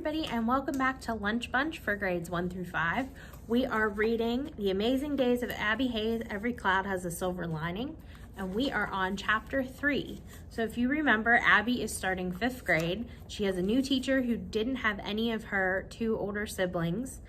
everybody, and welcome back to Lunch Bunch for grades 1 through 5. We are reading The Amazing Days of Abby Hayes, Every Cloud Has a Silver Lining, and we are on chapter 3. So if you remember, Abby is starting 5th grade. She has a new teacher who didn't have any of her 2 older siblings.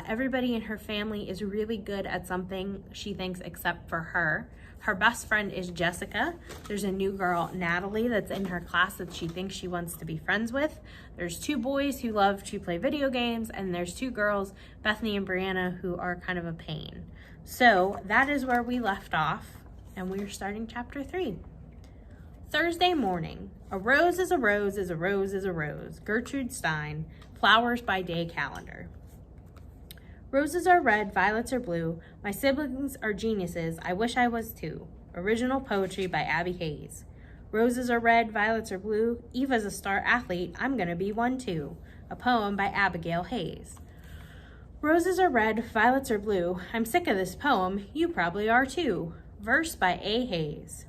Everybody in her family is really good at something, she thinks, except for her. Her best friend is Jessica. There's a new girl, Natalie, that's in her class that she thinks she wants to be friends with. There's 2 boys who love to play video games, and there's 2 girls, Bethany and Brianna, who are kind of a pain. So that is where we left off, and we're starting chapter 3. Thursday morning. A rose is a rose is a rose is a rose. Gertrude Stein, Flowers by Day Calendar. Roses are red, violets are blue. My siblings are geniuses, I wish I was too. Original poetry by Abby Hayes. Roses are red, violets are blue. Eva's a star athlete, I'm gonna be one too. A poem by Abigail Hayes. Roses are red, violets are blue. I'm sick of this poem, you probably are too. Verse by A. Hayes.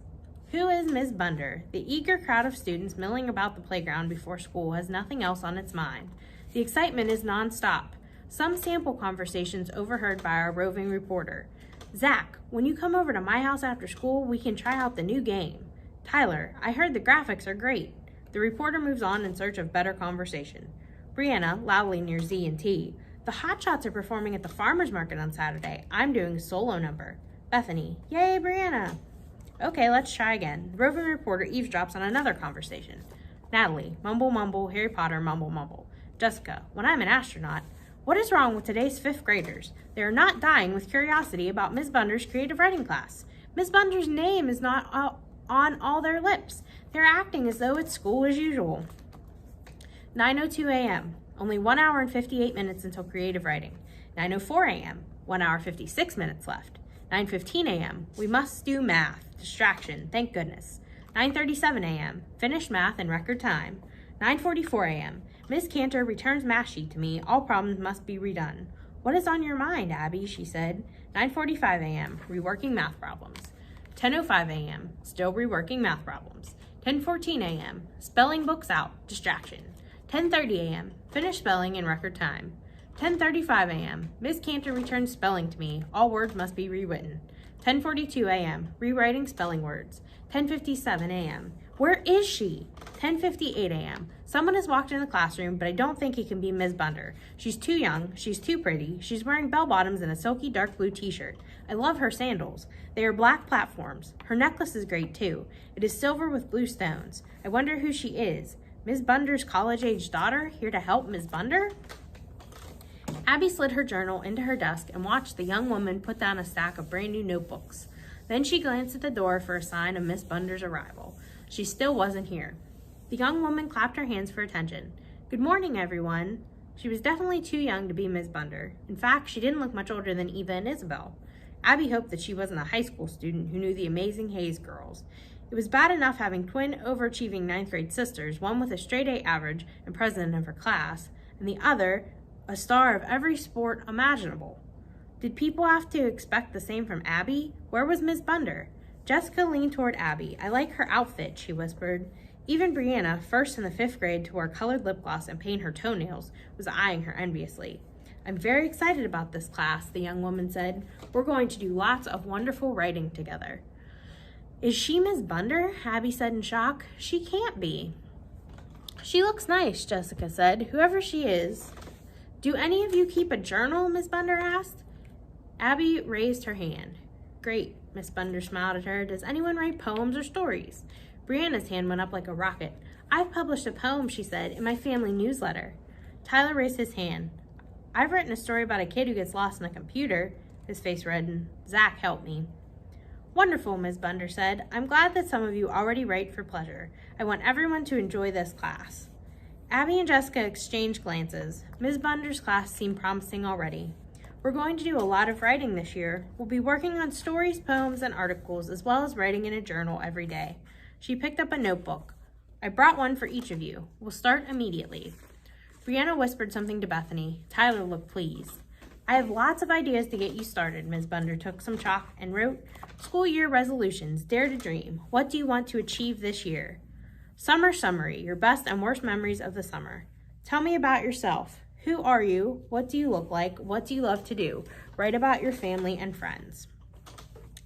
Who is Ms. Bunder? The eager crowd of students milling about the playground before school has nothing else on its mind. The excitement is nonstop. Some sample conversations overheard by our roving reporter. Zach, when you come over to my house after school, we can try out the new game. Tyler, I heard the graphics are great. The reporter moves on in search of better conversation. Brianna, loudly near Z and T. The Hotshots are performing at the farmer's market on Saturday. I'm doing a solo number. Bethany, yay, Brianna. Okay, let's try again. The roving reporter eavesdrops on another conversation. Natalie, mumble, mumble, Harry Potter, mumble, mumble. Jessica, when I'm an astronaut. What is wrong with today's 5th graders? They are not dying with curiosity about Ms. Bunder's creative writing class. Ms. Bunder's name is not on all their lips. They're acting as though it's school as usual. 9:02 a.m. Only 1 hour and 58 minutes until creative writing. 9:04 a.m. 1 hour 56 minutes left. 9:15 a.m. We must do math. Distraction, thank goodness. 9:37 a.m. Finished math in record time. 9:44 a.m. Miss Cantor returns math sheet to me. All problems must be redone. What is on your mind, Abby? She said. 9:45 a.m. Reworking math problems. 10:05 a.m. Still reworking math problems. 10:14 a.m. Spelling books out. Distraction. 10:30 a.m. Finish spelling in record time. 10:35 a.m. Miss Cantor returns spelling to me. All words must be rewritten. 10:42 a.m. Rewriting spelling words. 10:57 a.m. Where is she? 10:58 a.m. Someone has walked in the classroom, but I don't think it can be Ms. Bunder. She's too young, she's too pretty, she's wearing bell-bottoms and a silky dark blue t-shirt. I love her sandals. They are black platforms. Her necklace is great too. It is silver with blue stones. I wonder who she is. Ms. Bunder's college-age daughter, here to help Ms. Bunder? Abby slid her journal into her desk and watched the young woman put down a stack of brand new notebooks. Then she glanced at the door for a sign of Miss Bunder's arrival. She still wasn't here. The young woman clapped her hands for attention. Good morning, everyone. She was definitely too young to be Ms. Bunder. In fact, she didn't look much older than Eva and Isabel. Abby hoped that she wasn't a high school student who knew the amazing Hayes girls. It was bad enough having twin overachieving 9th grade sisters, one with a straight A average and president of her class, and the other a star of every sport imaginable. Did people have to expect the same from Abby? Where was Ms. Bunder? Jessica leaned toward Abby. I like her outfit, she whispered. Even Brianna, first in the 5th grade to wear colored lip gloss and paint her toenails, was eyeing her enviously. I'm very excited about this class, the young woman said. We're going to do lots of wonderful writing together. Is she Ms. Bunder? Abby said in shock. She can't be. She looks nice, Jessica said, whoever she is. Do any of you keep a journal? Ms. Bunder asked. Abby raised her hand. Great, Miss Bunder smiled at her. Does anyone write poems or stories? Brianna's hand went up like a rocket. I've published a poem, she said, in my family newsletter. Tyler raised his hand. I've written a story about a kid who gets lost in a computer. His face reddened. Zach, help me. Wonderful, Ms. Bunder said. I'm glad that some of you already write for pleasure. I want everyone to enjoy this class. Abby and Jessica exchanged glances. Ms. Bunder's class seemed promising already. We're going to do a lot of writing this year. We'll be working on stories, poems, and articles, as well as writing in a journal every day. She picked up a notebook. I brought one for each of you. We'll start immediately. Brianna whispered something to Bethany. Tyler looked pleased. I have lots of ideas to get you started. Ms. Bunder took some chalk and wrote, School year resolutions, dare to dream. What do you want to achieve this year? Summer summary, your best and worst memories of the summer. Tell me about yourself. Who are you? What do you look like? What do you love to do? Write about your family and friends.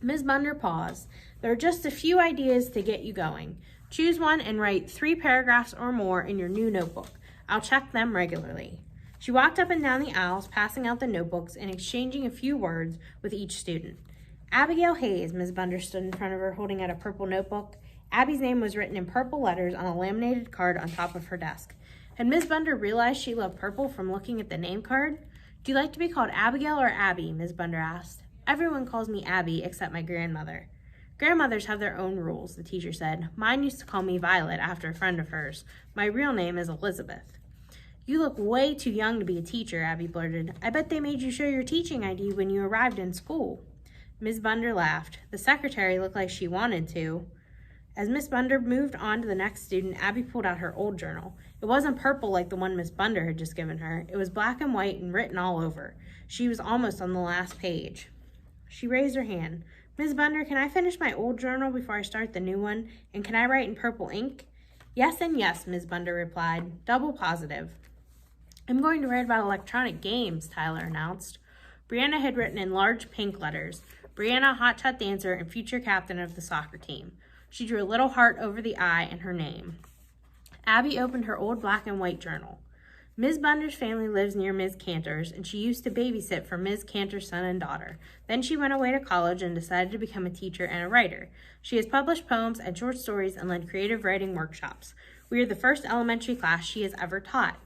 Ms. Bunder paused. There are just a few ideas to get you going. Choose one and write 3 paragraphs or more in your new notebook. I'll check them regularly. She walked up and down the aisles, passing out the notebooks and exchanging a few words with each student. Abigail Hayes, Ms. Bunder stood in front of her, holding out a purple notebook. Abby's name was written in purple letters on a laminated card on top of her desk. Had Ms. Bunder realized she loved purple from looking at the name card? Do you like to be called Abigail or Abby? Ms. Bunder asked. Everyone calls me Abby except my grandmother. Grandmothers have their own rules, the teacher said. Mine used to call me Violet after a friend of hers. My real name is Elizabeth. You look way too young to be a teacher, Abby blurted. I bet they made you show your teaching ID when you arrived in school. Ms. Bunder laughed. The secretary looked like she wanted to. As Miss Bunder moved on to the next student, Abby pulled out her old journal. It wasn't purple like the one Miss Bunder had just given her. It was black and white and written all over. She was almost on the last page. She raised her hand. Ms. Bunder, can I finish my old journal before I start the new one? And can I write in purple ink? Yes and yes, Ms. Bunder replied. Double positive. I'm going to write about electronic games, Tyler announced. Brianna had written in large pink letters, Brianna, hot shot dancer and future captain of the soccer team. She drew a little heart over the I in her name. Abby opened her old black and white journal. Ms. Bunder's family lives near Ms. Cantor's, and she used to babysit for Ms. Cantor's son and daughter. Then she went away to college and decided to become a teacher and a writer. She has published poems and short stories and led creative writing workshops. We are the first elementary class she has ever taught.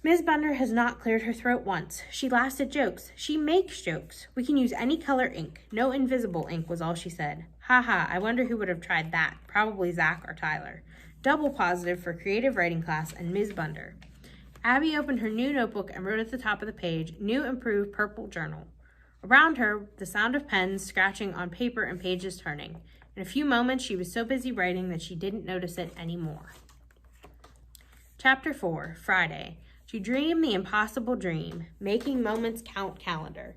Ms. Bunder has not cleared her throat once. She laughs at jokes. She makes jokes. We can use any color ink. No invisible ink was all she said. Ha ha, I wonder who would have tried that. Probably Zach or Tyler. Double positive for creative writing class and Ms. Bunder. Abby opened her new notebook and wrote at the top of the page, New Improved Purple Journal. Around her, the sound of pens scratching on paper and pages turning. In a few moments, she was so busy writing that she didn't notice it anymore. Chapter 4, Friday. To Dream the Impossible Dream, Making Moments Count Calendar.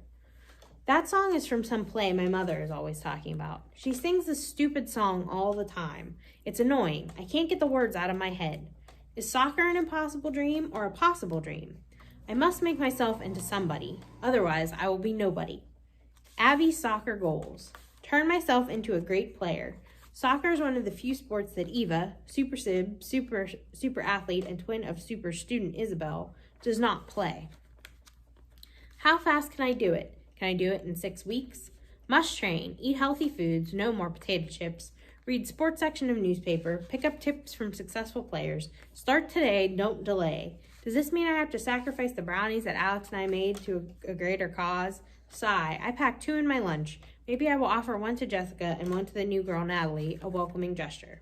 That song is from some play my mother is always talking about. She sings this stupid song all the time. It's annoying. I can't get the words out of my head. Is soccer an impossible dream or a possible dream? I must make myself into somebody. Otherwise, I will be nobody. Abby's soccer goals. Turn myself into a great player. Soccer is one of the few sports that Eva, super sib, super athlete, and twin of super student Isabel, does not play. How fast can I do it? Can I do it in 6 weeks? Must train, eat healthy foods, no more potato chips, read sports section of newspaper, pick up tips from successful players, start today, don't delay. Does this mean I have to sacrifice the brownies that Alex and I made to a greater cause? Sigh, I packed 2 in my lunch. Maybe I will offer 1 to Jessica and 1 to the new girl, Natalie, a welcoming gesture.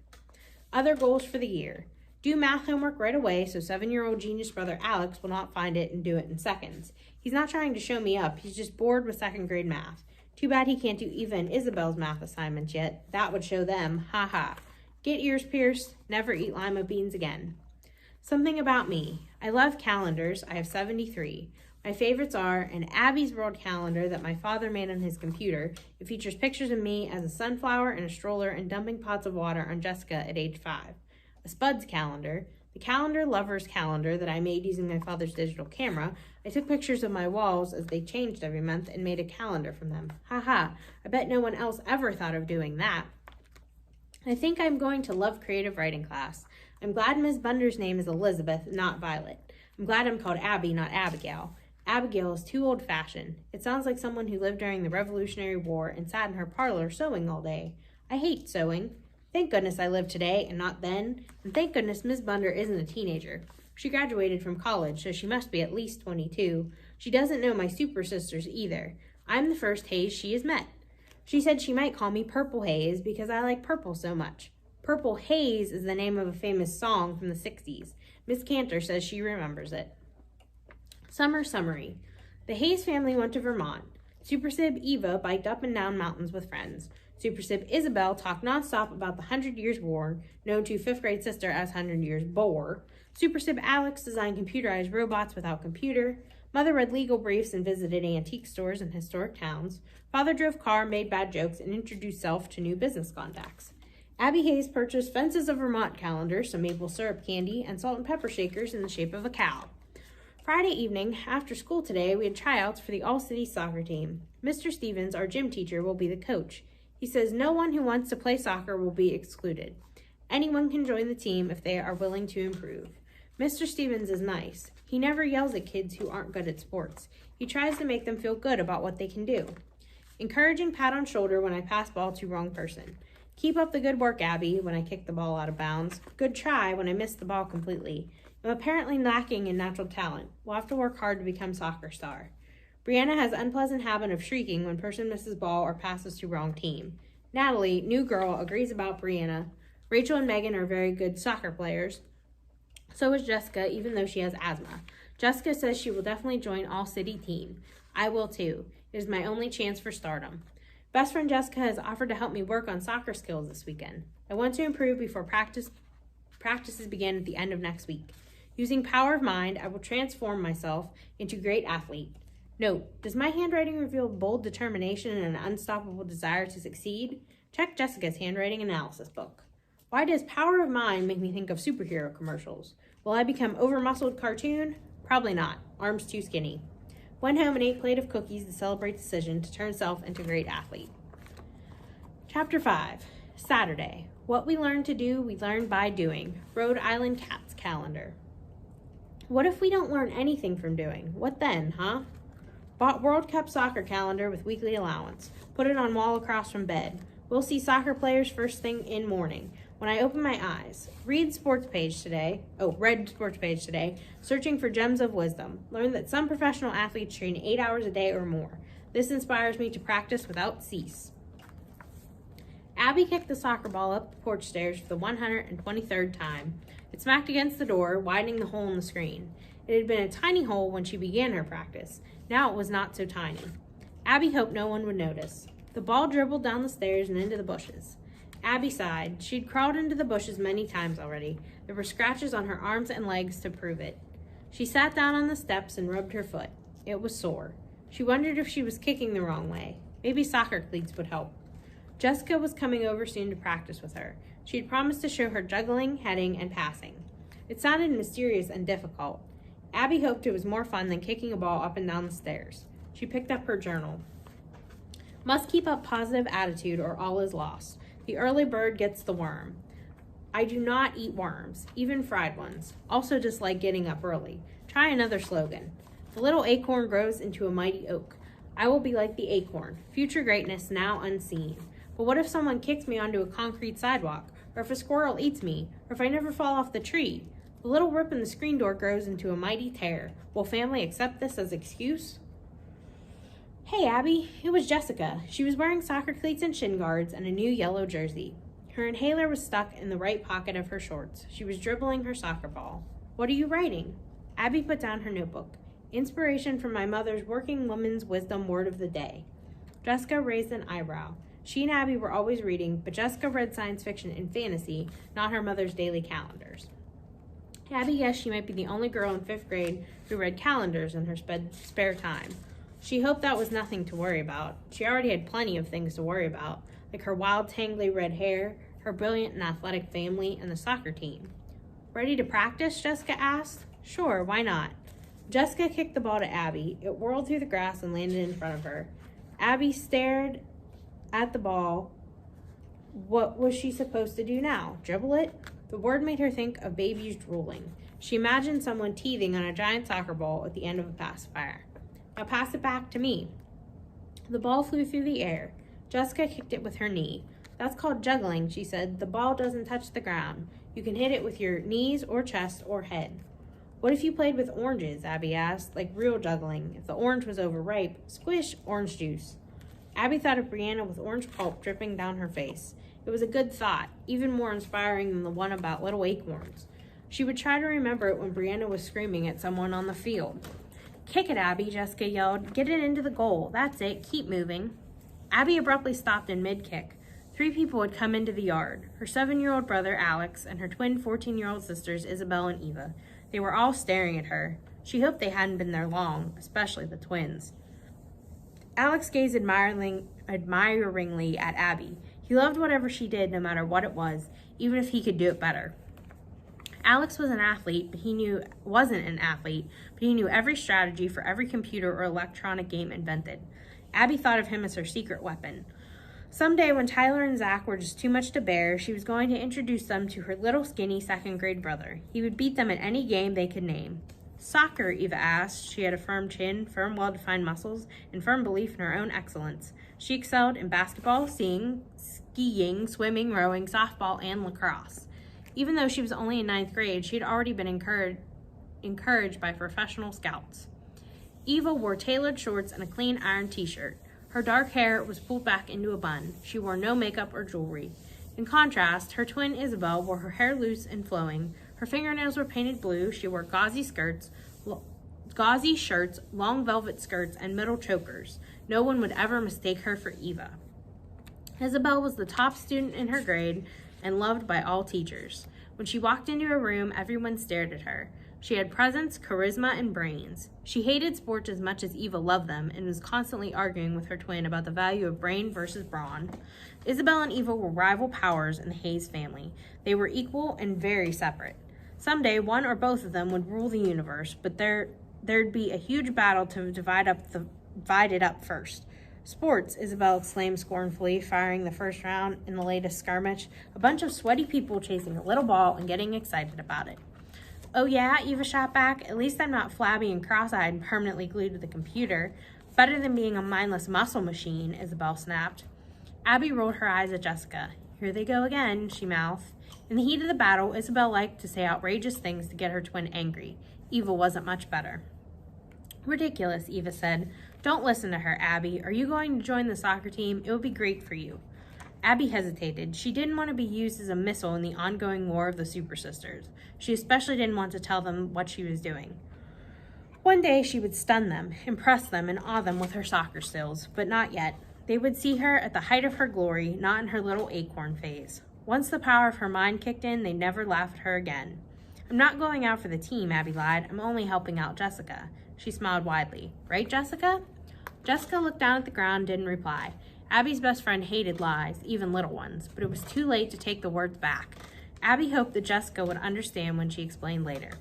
Other goals for the year. Do math homework right away so 7-year-old genius brother Alex will not find it and do it in seconds. He's not trying to show me up. He's just bored with 2nd grade math. Too bad he can't do Eva and Isabel's math assignments yet. That would show them. Ha ha. Get ears pierced. Never eat lima beans again. Something about me. I love calendars. I have 73. My favorites are an Abby's World calendar that my father made on his computer. It features pictures of me as a sunflower in a stroller and dumping pots of water on Jessica at age 5. A Spuds calendar. The calendar lover's calendar that I made using my father's digital camera. I took pictures of my walls as they changed every month and made a calendar from them. Ha ha. I bet no one else ever thought of doing that. I think I'm going to love creative writing class. I'm glad Ms. Bunder's name is Elizabeth, not Violet. I'm glad I'm called Abby, not Abigail. Abigail is too old-fashioned. It sounds like someone who lived during the Revolutionary War and sat in her parlor sewing all day. I hate sewing. Thank goodness I live today and not then, and thank goodness Ms. Bunder isn't a teenager. She graduated from college, so she must be at least 22. She doesn't know my super sisters either. I'm the first Hayes she has met. She said she might call me Purple Haze because I like purple so much. Purple Haze is the name of a famous song from the 60s. Miss Cantor says she remembers it. Summer summary. The Hayes family went to Vermont. Super Sib Eva biked up and down mountains with friends. Super Sib Isabel talked nonstop about the 100 Years' War, known to 5th grade sister as 100 Years' Bore. Super Sib Alex designed computerized robots without computer. Mother read legal briefs and visited antique stores in historic towns. Father drove car, made bad jokes, and introduced self to new business contacts. Abby Hayes purchased Fences of Vermont calendar, some maple syrup candy, and salt and pepper shakers in the shape of a cow. Friday evening, after school today, we had tryouts for the all-city soccer team. Mr. Stevens, our gym teacher, will be the coach. He says no one who wants to play soccer will be excluded. Anyone can join the team if they are willing to improve. Mr. Stevens is nice. He never yells at kids who aren't good at sports. He tries to make them feel good about what they can do. Encouraging pat on shoulder when I pass ball to wrong person. Keep up the good work, Abby, when I kick the ball out of bounds. Good try when I miss the ball completely. I'm apparently lacking in natural talent. We'll have to work hard to become soccer star. Brianna has unpleasant habit of shrieking when person misses ball or passes to wrong team. Natalie, new girl, agrees about Brianna. Rachel and Megan are very good soccer players. So is Jessica, even though she has asthma. Jessica says she will definitely join all-city team. I will too. It is my only chance for stardom. Best friend Jessica has offered to help me work on soccer skills this weekend. I want to improve before practices begin at the end of next week. Using power of mind, I will transform myself into a great athlete. Note, does my handwriting reveal bold determination and an unstoppable desire to succeed? Check Jessica's handwriting analysis book. Why does power of mind make me think of superhero commercials? Will I become over-muscled cartoon? Probably not. Arms too skinny. Went home and ate a plate of cookies to celebrate decision to turn self into a great athlete. Chapter 5, Saturday. What we learn to do, we learn by doing. Rhode Island Cats Calendar. What if we don't learn anything from doing? What then, huh? Bought World Cup soccer calendar with weekly allowance. Put it on wall across from bed. We'll see soccer players first thing in morning. When I open my eyes, read sports page today, searching for gems of wisdom. Learned that some professional athletes train 8 hours a day or more. This inspires me to practice without cease. Abby kicked the soccer ball up the porch stairs for the 123rd time. It smacked against the door, widening the hole in the screen. It had been a tiny hole when she began her practice. Now it was not so tiny. Abby hoped no one would notice. The ball dribbled down the stairs and into the bushes. Abby sighed. She'd crawled into the bushes many times already. There were scratches on her arms and legs to prove it. She sat down on the steps and rubbed her foot. It was sore. She wondered if she was kicking the wrong way. Maybe soccer cleats would help. Jessica was coming over soon to practice with her. She had promised to show her juggling, heading, and passing. It sounded mysterious and difficult. Abby hoped it was more fun than kicking a ball up and down the stairs. She picked up her journal. Must keep up positive attitude or all is lost. The early bird gets the worm. I do not eat worms, even fried ones. Also dislike getting up early. Try another slogan. The little acorn grows into a mighty oak. I will be like the acorn, future greatness now unseen. But what if someone kicks me onto a concrete sidewalk? Or if a squirrel eats me? Or if I never fall off the tree? The little rip in the screen door grows into a mighty tear. Will family accept this as excuse? Hey, Abby. It was Jessica. She was wearing soccer cleats and shin guards and a new yellow jersey. Her inhaler was stuck in the right pocket of her shorts. She was dribbling her soccer ball. What are you writing? Abby put down her notebook. Inspiration from my mother's working woman's wisdom word of the day. Jessica raised an eyebrow. She and Abby were always reading, but Jessica read science fiction and fantasy, not her mother's daily calendars. Abby guessed she might be the only girl in 5th grade who read calendars in her spare time. She hoped that was nothing to worry about. She already had plenty of things to worry about, like her wild, tangly red hair, her brilliant and athletic family, and the soccer team. Ready to practice? Jessica asked. Sure, why not? Jessica kicked the ball to Abby. It whirled through the grass and landed in front of her. Abby stared at the ball. What was she supposed to do now? Dribble it? The word made her think of babies drooling. She imagined someone teething on a giant soccer ball at the end of a pacifier. Now pass it back to me. The ball flew through the air. Jessica kicked it with her knee. That's called juggling, she said. The ball doesn't touch the ground. You can hit it with your knees or chest or head. What if you played with oranges? Abby asked, like real juggling. If the orange was overripe, squish orange juice. Abby thought of Brianna with orange pulp dripping down her face. It was a good thought, even more inspiring than the one about little acorns. She would try to remember it when Brianna was screaming at someone on the field. Kick it, Abby, Jessica yelled. Get it into the goal. That's it. Keep moving. Abby abruptly stopped in mid-kick. 3 people had come into the yard. Her 7-year-old brother, Alex, and her twin 14-year-old sisters, Isabel and Eva. They were all staring at her. She hoped they hadn't been there long, especially the twins. Alex gazed admiringly at Abby. He loved whatever she did, no matter what it was, even if he could do it better. Alex wasn't an athlete, but he knew every strategy for every computer or electronic game invented. Abby thought of him as her secret weapon. Someday, when Tyler and Zach were just too much to bear, she was going to introduce them to her little skinny second-grade brother. He would beat them at any game they could name. Soccer, Eva asked. She had a firm chin, firm, well-defined muscles, and firm belief in her own excellence. She excelled in basketball, skiing, swimming, rowing, softball, and lacrosse. Even though she was only in 9th grade, she had already been encouraged by professional scouts. Eva wore tailored shorts and a clean iron t-shirt. Her dark hair was pulled back into a bun. She wore no makeup or jewelry. In contrast, her twin Isabel wore her hair loose and flowing. Her fingernails were painted blue. She wore gauzy shirts, long velvet skirts, and middle chokers. No one would ever mistake her for Eva. Isabel was the top student in her grade and loved by all teachers. When she walked into a room, everyone stared at her. She had presence, charisma, and brains. She hated sports as much as Eva loved them and was constantly arguing with her twin about the value of brain versus brawn. Isabel and Eva were rival powers in the Hayes family. They were equal and very separate. Someday, one or both of them would rule the universe, but there'd be a huge battle to divide it up first. Sports, Isabel exclaimed scornfully, firing the first round in the latest skirmish. A bunch of sweaty people chasing a little ball and getting excited about it. Oh yeah, Eva shot back. At least I'm not flabby and cross-eyed and permanently glued to the computer. Better than being a mindless muscle machine, Isabel snapped. Abby rolled her eyes at Jessica. Here they go again, she mouthed. In the heat of the battle, Isabel liked to say outrageous things to get her twin angry. Eva wasn't much better. Ridiculous, Eva said. Don't listen to her, Abby. Are you going to join the soccer team? It would be great for you. Abby hesitated. She didn't want to be used as a missile in the ongoing war of the Super Sisters. She especially didn't want to tell them what she was doing. One day she would stun them, impress them, and awe them with her soccer skills, but not yet. They would see her at the height of her glory, not in her little acorn phase. Once the power of her mind kicked in, they'd never laugh at her again. I'm not going out for the team, Abby lied. I'm only helping out Jessica. She smiled widely. Right, Jessica? Jessica looked down at the ground and didn't reply. Abby's best friend hated lies, even little ones, but it was too late to take the words back. Abby hoped that Jessica would understand when she explained later.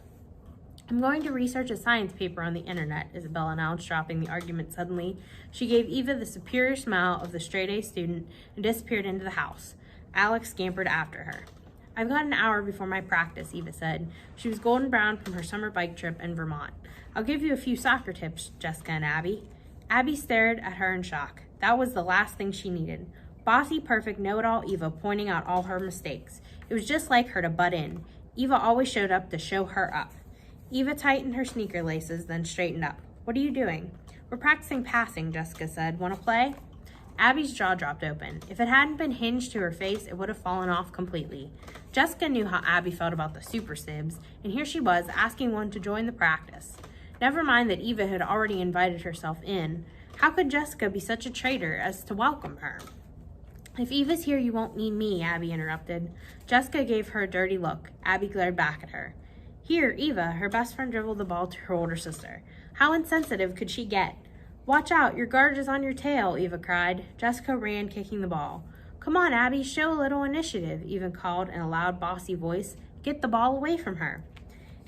I'm going to research a science paper on the internet, Isabel announced, dropping the argument suddenly. She gave Eva the superior smile of the straight-A student and disappeared into the house. Alex scampered after her. I've got an hour before my practice, Eva said. She was golden brown from her summer bike trip in Vermont. I'll give you a few soccer tips, Jessica and Abby. Abby stared at her in shock. That was the last thing she needed. Bossy, perfect, know-it-all Eva pointing out all her mistakes. It was just like her to butt in. Eva always showed up to show her up. Eva tightened her sneaker laces, then straightened up. What are you doing? We're practicing passing, Jessica said. Want to play? Abby's jaw dropped open. If it hadn't been hinged to her face, it would have fallen off completely. Jessica knew how Abby felt about the Super Sibs, and here she was asking one to join the practice. Never mind that Eva had already invited herself in. How could Jessica be such a traitor as to welcome her? If Eva's here, you won't need me, Abby interrupted. Jessica gave her a dirty look. Abby glared back at her. Here, Eva, her best friend dribbled the ball to her older sister. How insensitive could she get? Watch out, your guard is on your tail, Eva cried. Jessica ran, kicking the ball. Come on, Abby, show a little initiative, Eva called in a loud, bossy voice. Get the ball away from her.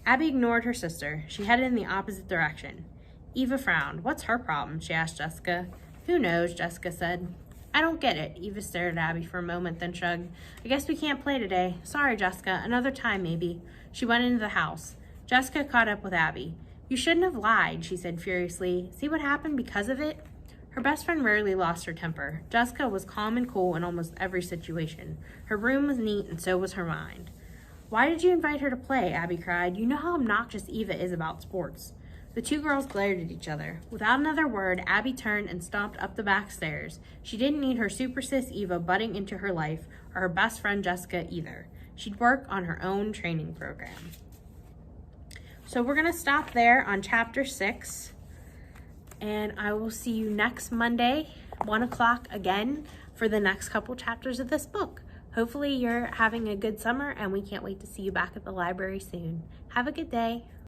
Abby ignored her sister. She headed in the opposite direction. Eva frowned. What's her problem? She asked Jessica. Who knows, Jessica said. I don't get it. Eva stared at Abby for a moment, then shrugged. I guess we can't play today. Sorry, Jessica. Another time, maybe. She went into the house. Jessica caught up with Abby. You shouldn't have lied, she said furiously. See what happened because of it? Her best friend rarely lost her temper. Jessica was calm and cool in almost every situation. Her room was neat, and so was her mind. Why did you invite her to play? Abby cried. You know how obnoxious Eva is about sports. The two girls glared at each other. Without another word, Abby turned and stomped up the back stairs. She didn't need her super sis Eva butting into her life, or her best friend Jessica either. She'd work on her own training program. So we're going to stop there on chapter 6. And I will see you next Monday, 1 o'clock again, for the next couple chapters of this book. Hopefully you're having a good summer, and we can't wait to see you back at the library soon. Have a good day.